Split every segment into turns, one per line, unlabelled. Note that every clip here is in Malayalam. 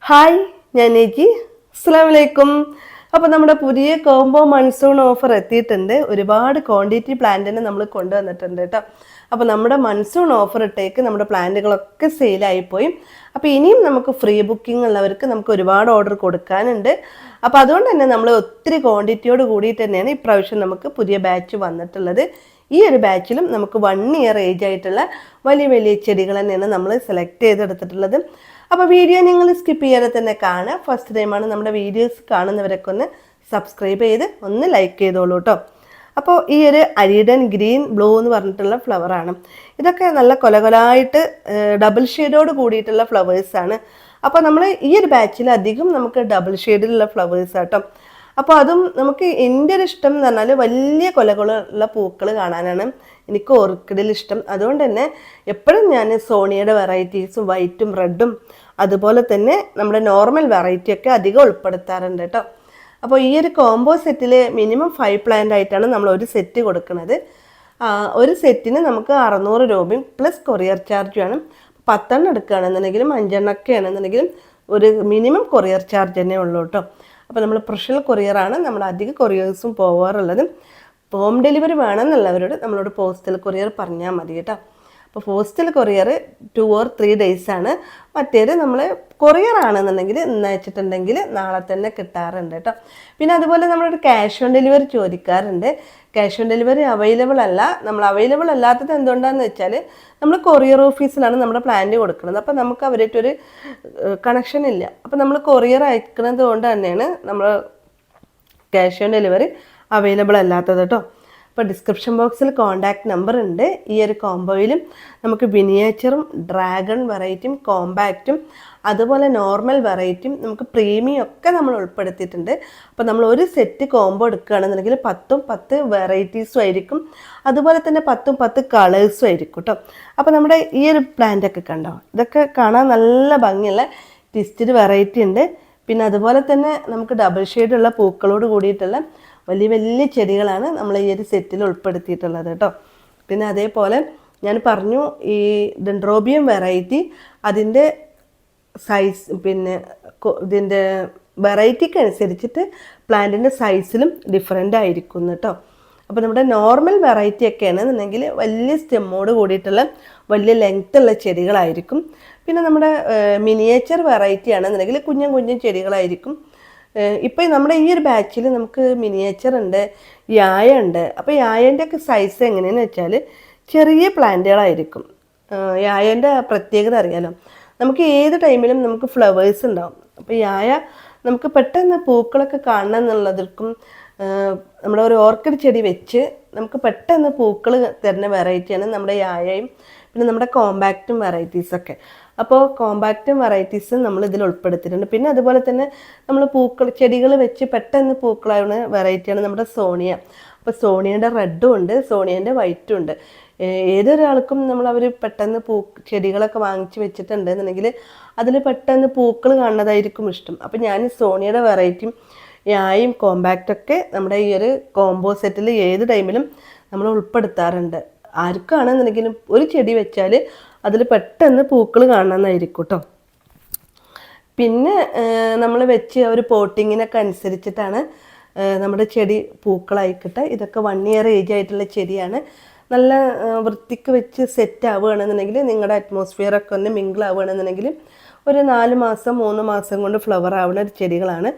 ഹായ്, ഞാൻ നേജി. അസ്സലാമു അലൈക്കും. അപ്പോൾ നമ്മുടെ പുതിയ കോംബോ മൺസൂൺ ഓഫർ എത്തിയിട്ടുണ്ട്. ഒരുപാട് ക്വാണ്ടിറ്റി പ്ലാന്റിന് നമ്മൾ കൊണ്ടുവന്നിട്ടുണ്ട് കേട്ടോ. അപ്പോൾ നമ്മുടെ മൺസൂൺ ഓഫർ ഇട്ടേക്ക് നമ്മുടെ പ്ലാന്റുകളൊക്കെ സെയിലായിപ്പോയി. അപ്പോൾ ഇനിയും നമുക്ക് ഫ്രീ ബുക്കിംഗ് ഉള്ളവർക്ക് നമുക്ക് ഒരുപാട് ഓർഡർ കൊടുക്കാനുണ്ട്. അപ്പോൾ അതുകൊണ്ട് തന്നെ നമ്മൾ ഒത്തിരി ക്വാണ്ടിറ്റിയോട് കൂടിയിട്ട് തന്നെയാണ് ഇപ്രാവശ്യം നമുക്ക് പുതിയ ബാച്ച് വന്നിട്ടുള്ളത്. ഈ ഒരു ബാച്ചിലും നമുക്ക് 1 ഇയർ ഏജ് ആയിട്ടുള്ള വലിയ വലിയ ചെടികൾ തന്നെയാണ് നമ്മൾ സെലക്ട് ചെയ്തെടുത്തിട്ടുള്ളത്. അപ്പോൾ വീഡിയോ നിങ്ങൾ സ്കിപ്പ് ചെയ്യാതെ തന്നെ കാണുക. ഫസ്റ്റ് ടൈമാണ് നമ്മുടെ വീഡിയോസ് കാണുന്നവരൊക്കെ ഒന്ന് സബ്സ്ക്രൈബ് ചെയ്ത് ഒന്ന് ലൈക്ക് ചെയ്തോളൂ കേട്ടോ. അപ്പോൾ ഈ ഒരു അരിഡൻ ഗ്രീൻ ബ്ലൂ എന്ന് പറഞ്ഞിട്ടുള്ള ഫ്ലവറാണ്. ഇതൊക്കെ നല്ല കൊലകൊലായിട്ട് ഡബിൾ ഷെയ്ഡോട് കൂടിയിട്ടുള്ള ഫ്ലവേഴ്സാണ്. അപ്പോൾ നമ്മൾ ഈ ഒരു ബാച്ചിൽ അധികം നമുക്ക് ഡബിൾ ഷെയ്ഡിലുള്ള ഫ്ലവേഴ്സ് ആട്ടോ. അപ്പോൾ അതും നമുക്ക് എൻ്റെ ഒരു ഇഷ്ടം എന്ന് പറഞ്ഞാൽ വലിയ കൊലകളുള്ള പൂക്കൾ കാണാനാണ് എനിക്ക് ഓർക്കിഡിൽ ഇഷ്ടം. അതുകൊണ്ട് തന്നെ എപ്പോഴും ഞാൻ സോണിയയുടെ വെറൈറ്റീസും വൈറ്റും റെഡും അതുപോലെ തന്നെ നമ്മുടെ നോർമൽ വെറൈറ്റിയൊക്കെ അധികം ഉൾപ്പെടുത്താറുണ്ട് കേട്ടോ. അപ്പോൾ ഈ ഒരു കോംബോ സെറ്റിൽ മിനിമം 5 പ്ലാന്റ് ആയിട്ടാണ് നമ്മൾ ഒരു സെറ്റ് കൊടുക്കുന്നത്. ഒരു സെറ്റിന് നമുക്ക് 600 രൂപയും പ്ലസ് കൊറിയർ ചാർജുമാണ്. 10 എണ്ണം എടുക്കുകയാണെന്നുണ്ടെങ്കിലും 5 എണ്ണമൊക്കെ ആണെന്നുണ്ടെങ്കിലും ഒരു മിനിമം കൊറിയർ ചാർജ് തന്നെ ഉള്ളൂ കേട്ടോ. അപ്പോൾ നമ്മൾ പ്രൊഫഷണൽ കൊറിയറാണ് നമ്മൾ അധിക കൊറിയേഴ്സും പോകാറുള്ളത്. ഹോം ഡെലിവറി വേണമെന്നുള്ളവരോട് നമ്മളോട് പോസ്റ്റൽ കൊറിയർ പറഞ്ഞാൽ മതി കേട്ടോ. അപ്പോൾ പോസ്റ്റൽ കൊറിയർ 2 or 3 days ആണ്. മറ്റേത് നമ്മൾ കൊറിയർ ആണെന്നുണ്ടെങ്കിൽ ഇന്ന് അയച്ചിട്ടുണ്ടെങ്കിൽ നാളെ തന്നെ കിട്ടാറുണ്ട് കേട്ടോ. പിന്നെ അതുപോലെ നമ്മളൊരു ക്യാഷ് ഓൺ ഡെലിവറി ചോദിക്കാറുണ്ട്. ക്യാഷ് ഓൺ ഡെലിവറി അവൈലബിൾ അല്ല. നമ്മൾ അവൈലബിൾ അല്ലാത്തത് എന്തുകൊണ്ടാണെന്ന് വെച്ചാൽ നമ്മൾ കൊറിയർ ഓഫീസിലാണ് നമ്മുടെ പ്ലാന്റ് കൊടുക്കുന്നത്. അപ്പോൾ നമുക്ക് അവരായിട്ടൊരു കണക്ഷൻ ഇല്ല. അപ്പോൾ നമ്മൾ കൊറിയർ അയക്കുന്നത് കൊണ്ട് തന്നെയാണ് നമ്മൾ ക്യാഷ് ഓൺ ഡെലിവറി അവൈലബിൾ അല്ലാത്തത് കേട്ടോ. അപ്പോൾ ഡിസ്ക്രിപ്ഷൻ ബോക്സിൽ കോൺടാക്റ്റ് നമ്പർ ഉണ്ട്. ഈ ഒരു കോംബോയിലും നമുക്ക് മിനിയേച്ചറും ഡ്രാഗൺ വെറൈറ്റിയും കോമ്പാക്റ്റും അതുപോലെ നോർമൽ വെറൈറ്റിയും നമുക്ക് പ്രീമിയം ഒക്കെ നമ്മൾ ഉൾപ്പെടുത്തിയിട്ടുണ്ട്. അപ്പോൾ നമ്മൾ ഒരു സെറ്റ് കോംബോ എടുക്കുകയാണെന്നുണ്ടെങ്കിൽ 10 വെറൈറ്റീസും ആയിരിക്കും. അതുപോലെ തന്നെ 10 കളേഴ്സും ആയിരിക്കും കേട്ടോ. അപ്പോൾ നമ്മുടെ ഈ ഒരു പ്ലാന്റൊക്കെ കണ്ടോ, ഇതൊക്കെ കാണാൻ നല്ല ഭംഗിയുള്ള ട്വിസ്റ്റഡ് വെറൈറ്റി ഉണ്ട്. പിന്നെ അതുപോലെ തന്നെ നമുക്ക് ഡബിൾ ഷെയ്ഡുള്ള പൂക്കളോട് കൂടിയിട്ടുള്ള വലിയ വലിയ ചെടികളാണ് നമ്മൾ ഈ ഒരു സെറ്റിൽ ഉൾപ്പെടുത്തിയിട്ടുള്ളത് കേട്ടോ. പിന്നെ അതേപോലെ ഞാൻ പറഞ്ഞു ഈ ഡെൻഡ്രോബിയം വെറൈറ്റി അതിൻ്റെ സൈസ് പിന്നെ ഇതിൻ്റെ വെറൈറ്റിക്ക് അനുസരിച്ചിട്ട് പ്ലാന്റിൻ്റെ സൈസിലും ഡിഫറെൻ്റ് ആയിരിക്കും കേട്ടോ. അപ്പോൾ നമ്മുടെ നോർമൽ വെറൈറ്റി ഒക്കെ ആണെന്നുണ്ടെങ്കിൽ വലിയ സ്റ്റെമ്മോട് കൂടിയിട്ടുള്ള വലിയ ലെങ്ത് ഉള്ള ചെടികളായിരിക്കും. പിന്നെ നമ്മുടെ മിനിയേച്ചർ വെറൈറ്റി ആണെന്നുണ്ടെങ്കിൽ കുഞ്ഞൻ ചെടികളായിരിക്കും. ഇപ്പോൾ നമ്മുടെ ഈ ഒരു ബാച്ചിൽ നമുക്ക് മിനിയേച്ചർ ഉണ്ട്, യായ ഉണ്ട്. അപ്പോൾ യായൻ്റെ ഒക്കെ സൈസ് എങ്ങനെയാണെന്ന് വെച്ചാൽ ചെറിയ പ്ലാന്റുകളായിരിക്കും. യായൻ്റെ പ്രത്യേകത അറിയാലോ, നമുക്ക് ഏത് ടൈമിലും നമുക്ക് ഫ്ലവേഴ്സ് ഉണ്ടാവും. അപ്പോൾ യായ നമുക്ക് പെട്ടെന്ന് പൂക്കളൊക്കെ കാണണം എന്നുള്ളതിൽക്കും നമ്മുടെ ഒരു ഓർക്കിഡ് ചെടി വെച്ച് നമുക്ക് പെട്ടെന്ന് പൂക്കൾ തരുന്ന വെറൈറ്റിയാണ് നമ്മുടെ യായയും പിന്നെ നമ്മുടെ കോമ്പാക്റ്റും വെറൈറ്റീസൊക്കെ. അപ്പോൾ കോമ്പാക്റ്റും വെറൈറ്റീസും നമ്മൾ ഇതിൽ ഉൾപ്പെടുത്തിയിട്ടുണ്ട്. പിന്നെ അതുപോലെ തന്നെ നമ്മൾ ചെടികൾ വെച്ച് പെട്ടെന്ന് പൂക്കളാവുന്ന വെറൈറ്റിയാണ് നമ്മുടെ സോണിയ. അപ്പോൾ സോണിയയുടെ റെഡും ഉണ്ട്, സോണിയൻ്റെ വൈറ്റും ഉണ്ട്. ഏതൊരാൾക്കും അവർ പെട്ടെന്ന് ചെടികളൊക്കെ വാങ്ങിച്ച് വെച്ചിട്ടുണ്ട് എന്നുണ്ടെങ്കിൽ അതിൽ പെട്ടെന്ന് പൂക്കൾ കാണുന്നതായിരിക്കും ഇഷ്ടം. അപ്പോൾ ഞാൻ സോണിയയുടെ വെറൈറ്റിയും യായും കോമ്പാക്റ്റൊക്കെ നമ്മുടെ ഈ ഒരു കോംബോ സെറ്റിൽ ഏത് ടൈമിലും നമ്മൾ ഉൾപ്പെടുത്താറുണ്ട്. ആർക്കാണെന്നുണ്ടെങ്കിലും ഒരു ചെടി വെച്ചാൽ അതിൽ പെട്ടെന്ന് പൂക്കൾ കാണണമെന്നായിരിക്കും കേട്ടോ. പിന്നെ നമ്മൾ വെച്ച് ഒരു പോട്ടിങ്ങിനൊക്കെ അനുസരിച്ചിട്ടാണ് നമ്മുടെ ചെടി പൂക്കളായി കിട്ടുക. ഇതൊക്കെ 1 ഇയർ ഏജ് ആയിട്ടുള്ള ചെടിയാണ്. നല്ല വൃത്തിക്ക് വെച്ച് സെറ്റ് ആവുകയാണെന്നുണ്ടെങ്കിൽ നിങ്ങളുടെ അറ്റ്മോസ്ഫിയറൊക്കെ ഒന്ന് മിങ്കിൾ ആവുകയാണെന്നുണ്ടെങ്കിൽ ഒരു 4 മാസം 3 മാസം കൊണ്ട് ഫ്ലവർ ആവുന്ന ഒരു ചെടികളാണ്.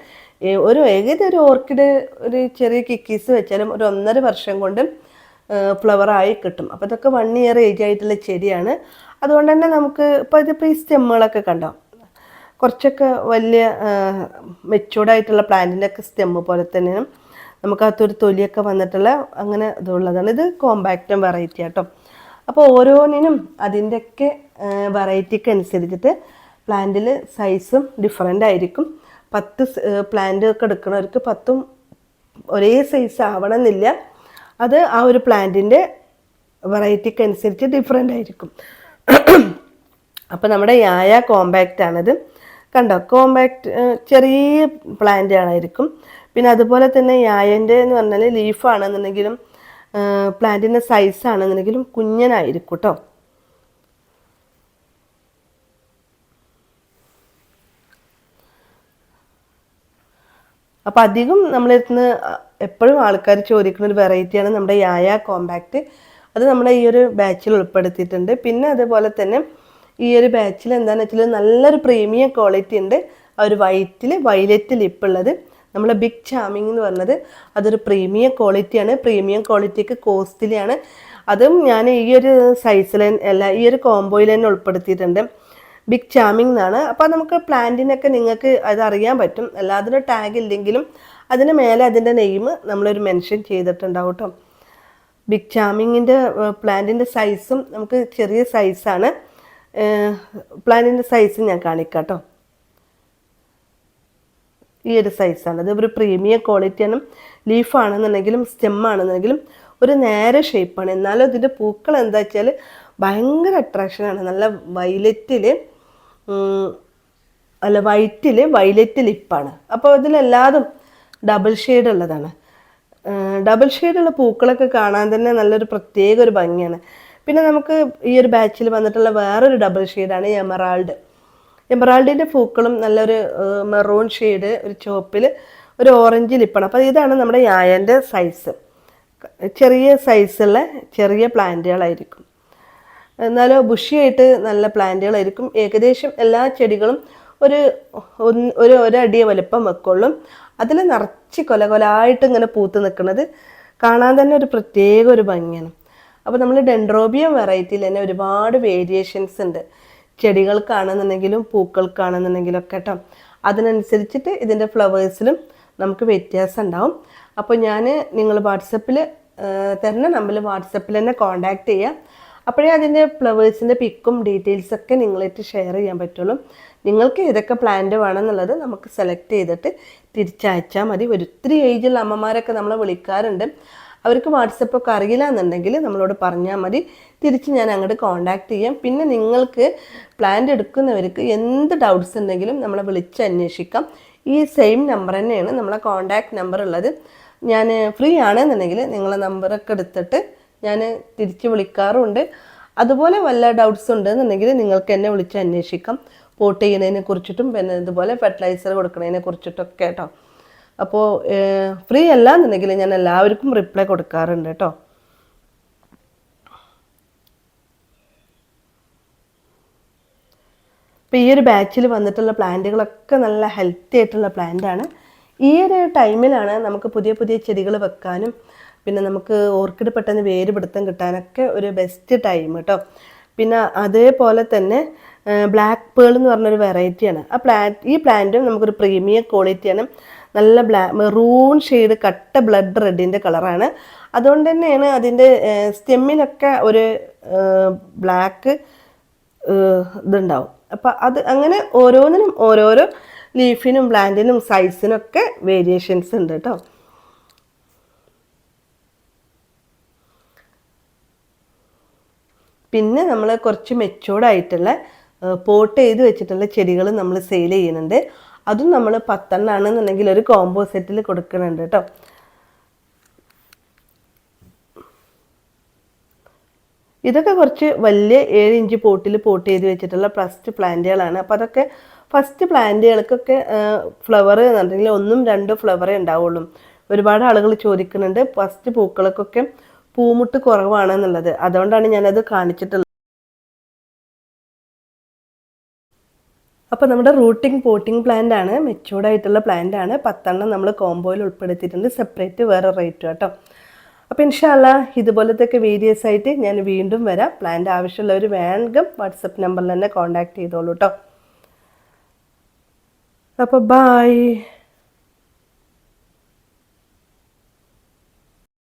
ഏകദേശം ഒരു ഓർക്കിഡ് ഒരു ചെറിയ കിക്കീസ് വെച്ചാലും ഒരു 1.5 വർഷം കൊണ്ട് ഫ്ലവറായി കിട്ടും. അപ്പോൾ ഇതൊക്കെ 1 ഇയർ ഏജ് ആയിട്ടുള്ള ചെടിയാണ്. അതുകൊണ്ട് തന്നെ നമുക്ക് ഇതിപ്പോൾ ഈ സ്റ്റെമ്മുകളൊക്കെ കണ്ടോ, കുറച്ചൊക്കെ വലിയ മെച്ചൂർഡായിട്ടുള്ള പ്ലാന്റിൻ്റെ ഒക്കെ സ്റ്റെമ്മ് പോലെ തന്നെയാണ് നമുക്കകത്തൊരു തൊലിയൊക്കെ വന്നിട്ടുള്ള അങ്ങനെ ഇതുള്ളതാണ്. ഇത് കോമ്പാക്റ്റും വെറൈറ്റി ആട്ടോ. അപ്പോൾ ഓരോന്നിനും അതിൻ്റെയൊക്കെ വെറൈറ്റിക്ക് അനുസരിച്ചിട്ട് പ്ലാന്റിൽ സൈസും ഡിഫറെൻ്റ് ആയിരിക്കും. 10 പ്ലാന്റ് ഒക്കെ എടുക്കുന്നവർക്ക് 10ഉം ഒരേ സൈസ് ആവണമെന്നില്ല. അത് ആ ഒരു പ്ലാന്റിൻ്റെ വെറൈറ്റിക്ക് അനുസരിച്ച് ഡിഫറെൻ്റ് ആയിരിക്കും. അപ്പോൾ നമ്മുടെ യായ കോമ്പാക്റ്റ് ആണത് കണ്ടോ. കോമ്പാക്റ്റ് ചെറിയ പ്ലാന്റ് ആയിരിക്കും. പിന്നെ അതുപോലെ തന്നെ യായൻ്റെ എന്ന് പറഞ്ഞാൽ ലീഫാണെന്നുണ്ടെങ്കിലും പ്ലാന്റിൻ്റെ സൈസ് ആണെന്നുണ്ടെങ്കിലും കുഞ്ഞനായിരിക്കും കേട്ടോ. അപ്പോൾ അധികം നമ്മളിരുന്ന് എപ്പോഴും ആൾക്കാർ ചോദിക്കുന്ന ഒരു വെറൈറ്റിയാണ് നമ്മുടെ യായ കോമ്പാക്റ്റ്. അത് നമ്മുടെ ഈ ഒരു ബാച്ചിൽ ഉൾപ്പെടുത്തിയിട്ടുണ്ട്. പിന്നെ അതുപോലെ തന്നെ ഈ ഒരു ബാച്ചിൽ എന്താണെന്ന് വെച്ചാൽ നല്ലൊരു പ്രീമിയം ക്വാളിറ്റി ഉണ്ട്. ആ ഒരു വയലറ്റ് ലിപ്പുള്ളത് നമ്മളെ ബിഗ് ചാമിങ് എന്ന് പറഞ്ഞത് അതൊരു പ്രീമിയം ക്വാളിറ്റിയാണ്. പ്രീമിയം ക്വാളിറ്റിക്ക് കോസ്റ്റ്ലിയാണ്. അതും ഞാൻ ഈ ഒരു സൈസിൽ ഈ ഒരു കോംബോയിൽ തന്നെ ഉൾപ്പെടുത്തിയിട്ടുണ്ട്. ബിഗ് ചാമിങ് എന്നാണ്. അപ്പോൾ നമുക്ക് പ്ലാന്റിനൊക്കെ നിങ്ങൾക്ക് അത് അറിയാൻ പറ്റും. എല്ലാത്തിനും ടാഗ് ഇല്ലെങ്കിലും അതിന് മേലെ അതിൻ്റെ നെയിം നമ്മളൊരു മെൻഷൻ ചെയ്തിട്ടുണ്ടാവും കേട്ടോ. ബിഗ് ചാമിങ്ങിൻ്റെ പ്ലാന്റിൻ്റെ സൈസും നമുക്ക് ചെറിയ സൈസാണ്. പ്ലാന്റിൻ്റെ സൈസ് ഞാൻ കാണിക്കാം കേട്ടോ. ഈ ഒരു സൈസാണ്. അത് ഒരു പ്രീമിയം ക്വാളിറ്റിയാണ്. ലീഫാണെന്നുണ്ടെങ്കിലും സ്റ്റെം ആണെന്നുണ്ടെങ്കിലും ഒരു നേരെ ഷേപ്പാണ്. എന്നാലും ഇതിൻ്റെ പൂക്കൾ എന്താ വെച്ചാൽ ഭയങ്കര അട്രാക്ഷനാണ്. നല്ല വയലറ്റിൽ വയലറ്റ് ലിപ്പാണ്. അപ്പോൾ ഇതിലെല്ലാതും ഡബിൾ ഷെയ്ഡ് ഉള്ളതാണ്. ഡബിൾ ഷെയ്ഡുള്ള പൂക്കളൊക്കെ കാണാൻ തന്നെ നല്ലൊരു പ്രത്യേക ഒരു ഭംഗിയാണ്. പിന്നെ നമുക്ക് ഈ ഒരു ബാച്ചിൽ വന്നിട്ടുള്ള വേറൊരു ഡബിൾ ഷെയ്ഡാണ് എമറാൾഡ്. എമറാൾഡിൻ്റെ പൂക്കളും നല്ലൊരു മെറൂൺ ഷെയ്ഡ്, ഒരു ചുവപ്പിൽ ഒരു ഓറഞ്ച് ലിപ്പാണ്. അപ്പോൾ ഇതാണ് നമ്മുടെ യായൻ്റെ സൈസ്. ചെറിയ സൈസുള്ള ചെറിയ പ്ലാന്റുകളായിരിക്കും. എന്നാലും ബുഷിയായിട്ട് നല്ല പ്ലാന്റുകളായിരിക്കും. ഏകദേശം എല്ലാ ചെടികളും ഒരടിയെ വലുപ്പം വെക്കുള്ളൂ. അതിൽ നിറച്ച് കൊലകൊലായിട്ട് ഇങ്ങനെ പൂത്ത് നിൽക്കുന്നത് കാണാൻ തന്നെ ഒരു പ്രത്യേക ഒരു ഭംഗിയാണ്. അപ്പോൾ നമ്മൾ ഡെൻഡ്രോബിയം വെറൈറ്റിയിൽ തന്നെ ഒരുപാട് വേരിയേഷൻസ് ഉണ്ട്. ചെടികൾക്കാണെന്നുണ്ടെങ്കിലും പൂക്കൾക്കാണെന്നുണ്ടെങ്കിലും ഒക്കെ കേട്ടോ. അതിനനുസരിച്ചിട്ട് ഇതിൻ്റെ ഫ്ലവേഴ്സിലും നമുക്ക് വ്യത്യാസം ഉണ്ടാവും. അപ്പോൾ നിങ്ങൾ വാട്സപ്പിൽ തരുന്ന നമ്പറിൽ വാട്സപ്പിൽ തന്നെ കോൺടാക്റ്റ് ചെയ്യാം. അപ്പോഴേ അതിൻ്റെ ഫ്ലവേഴ്സിൻ്റെ പിക്കും ഡീറ്റെയിൽസൊക്കെ നിങ്ങളായിട്ട് ഷെയർ ചെയ്യാൻ പറ്റുള്ളൂ. നിങ്ങൾക്ക് ഏതൊക്കെ പ്ലാന്റ് വേണമെന്നുള്ളത് നമുക്ക് സെലക്ട് ചെയ്തിട്ട് തിരിച്ചയച്ചാൽ മതി. ഒത്തിരി ഏജുള്ള അമ്മമാരൊക്കെ നമ്മളെ വിളിക്കാറുണ്ട്. അവർക്ക് വാട്സപ്പൊക്കെ അറിയില്ല എന്നുണ്ടെങ്കിൽ നമ്മളോട് പറഞ്ഞാൽ മതി. തിരിച്ച് ഞാൻ അങ്ങോട്ട് കോൺടാക്റ്റ് ചെയ്യാം. പിന്നെ നിങ്ങൾക്ക് പ്ലാന്റ് എടുക്കുന്നവർക്ക് എന്ത് ഡൗട്ട്സ് ഉണ്ടെങ്കിലും നമ്മളെ വിളിച്ച് അന്വേഷിക്കാം. ഈ സെയിം നമ്പർ തന്നെയാണ് നമ്മളെ കോൺടാക്റ്റ് നമ്പർ ഉള്ളത്. ഞാൻ ഫ്രീ ആണെന്നുണ്ടെങ്കിൽ നിങ്ങളെ നമ്പറൊക്കെ എടുത്തിട്ട് ഞാൻ തിരിച്ച് വിളിക്കാറുണ്ട്. അതുപോലെ വല്ല ഡൗട്ട്സ് ഉണ്ടെന്നുണ്ടെങ്കിൽ നിങ്ങൾക്ക് എന്നെ വിളിച്ച് അന്വേഷിക്കാം. പോട്ട് ചെയ്യുന്നതിനെ കുറിച്ചിട്ടും പിന്നെ ഇതുപോലെ ഫെർട്ടിലൈസർ കൊടുക്കുന്നതിനെ കുറിച്ചിട്ടൊക്കെ കേട്ടോ. അപ്പോൾ ഫ്രീ അല്ല എന്നുണ്ടെങ്കിൽ ഞാൻ എല്ലാവർക്കും റിപ്ലൈ കൊടുക്കാറുണ്ട് കേട്ടോ. അപ്പോൾ ഈ ഒരു ബാച്ചിൽ വന്നിട്ടുള്ള പ്ലാന്റുകളൊക്കെ നല്ല ഹെൽത്തി ആയിട്ടുള്ള പ്ലാന്റാണ്. ഈ ഒരു ടൈമിലാണ് നമുക്ക് പുതിയ പുതിയ ചെടികൾ വെക്കാനും പിന്നെ നമുക്ക് ഓർക്കിഡ് പെട്ടെന്ന് വേര് പിടുത്തം കിട്ടാനൊക്കെ ഒരു ബെസ്റ്റ് ടൈം കേട്ടോ. പിന്നെ അതേപോലെ തന്നെ ബ്ലാക്ക് പേൾ എന്ന് പറഞ്ഞൊരു വെറൈറ്റിയാണ്. ഈ പ്ലാന്റും നമുക്കൊരു പ്രീമിയം ക്വാളിറ്റിയാണ്. നല്ല മെറൂൺ ഷെയ്ഡ് കട്ട ബ്ലഡ് റെഡിൻ്റെ കളറാണ്. അതുകൊണ്ട് തന്നെയാണ് അതിൻ്റെ സ്റ്റെമ്മിലൊക്കെ ഒരു ബ്ലാക്ക് ഇതുണ്ടാവും. അപ്പം അത് അങ്ങനെ ഓരോന്നിനും ഓരോരോ ലീഫിനും പ്ലാന്റിനും സൈസിനൊക്കെ വേരിയേഷൻസ് ഉണ്ട് കേട്ടോ. പിന്നെ നമ്മൾ കുറച്ച് മെച്ചൂർഡായിട്ടുള്ള പോട്ട് ചെയ്ത് വെച്ചിട്ടുള്ള ചെടികൾ നമ്മൾ സെയിൽ ചെയ്യുന്നുണ്ട്. അതും നമ്മൾ 10 ആണെന്നുണ്ടെങ്കിൽ ഒരു കോംബോ സെറ്റിൽ കൊടുക്കുന്നുണ്ട് കേട്ടോ. ഇതൊക്കെ കുറച്ച് വലിയ 7 ഇഞ്ച് പോട്ടിൽ പോട്ട് ചെയ്ത് വെച്ചിട്ടുള്ള ഫസ്റ്റ് പ്ലാന്റുകളാണ്. അപ്പോൾ അതൊക്കെ ഫസ്റ്റ് പ്ലാന്റുകൾക്കൊക്കെ ഫ്ലവർ എന്നുണ്ടെങ്കിൽ 1 2 ഫ്ലവറേ ഉണ്ടാവുള്ളൂ. ഒരുപാട് ആളുകൾ ചോദിക്കുന്നുണ്ട് ഫസ്റ്റ് പൂക്കൾക്കൊക്കെ പൂമുട്ട് കുറവാണെന്നുള്ളത്. അതുകൊണ്ടാണ് ഞാനത് കാണിച്ചിട്ടുള്ളത്. അപ്പോൾ നമ്മുടെ റൂട്ടിംഗ് പോട്ടിംഗ് പ്ലാന്റ് ആണ്. മെച്ചൂർഡായിട്ടുള്ള പ്ലാന്റ് ആണ്. 10 നമ്മൾ കോംബോയിൽ ഉൾപ്പെടുത്തിയിട്ടുണ്ട്. സെപ്പറേറ്റ് വേറെ റേറ്റ് കേട്ടോ. അപ്പോൾ ഇൻഷാ അല്ലാഹ് ഇതുപോലത്തെയൊക്കെ വീഡിയോസ് ആയിട്ട് ഞാൻ വീണ്ടും വരാം. പ്ലാന്റ് ആവശ്യമുള്ളവർ വേഗം വാട്സപ്പ് നമ്പറിൽ തന്നെ കോൺടാക്ട് ചെയ്തോളൂ കേട്ടോ. അപ്പോൾ ബൈ.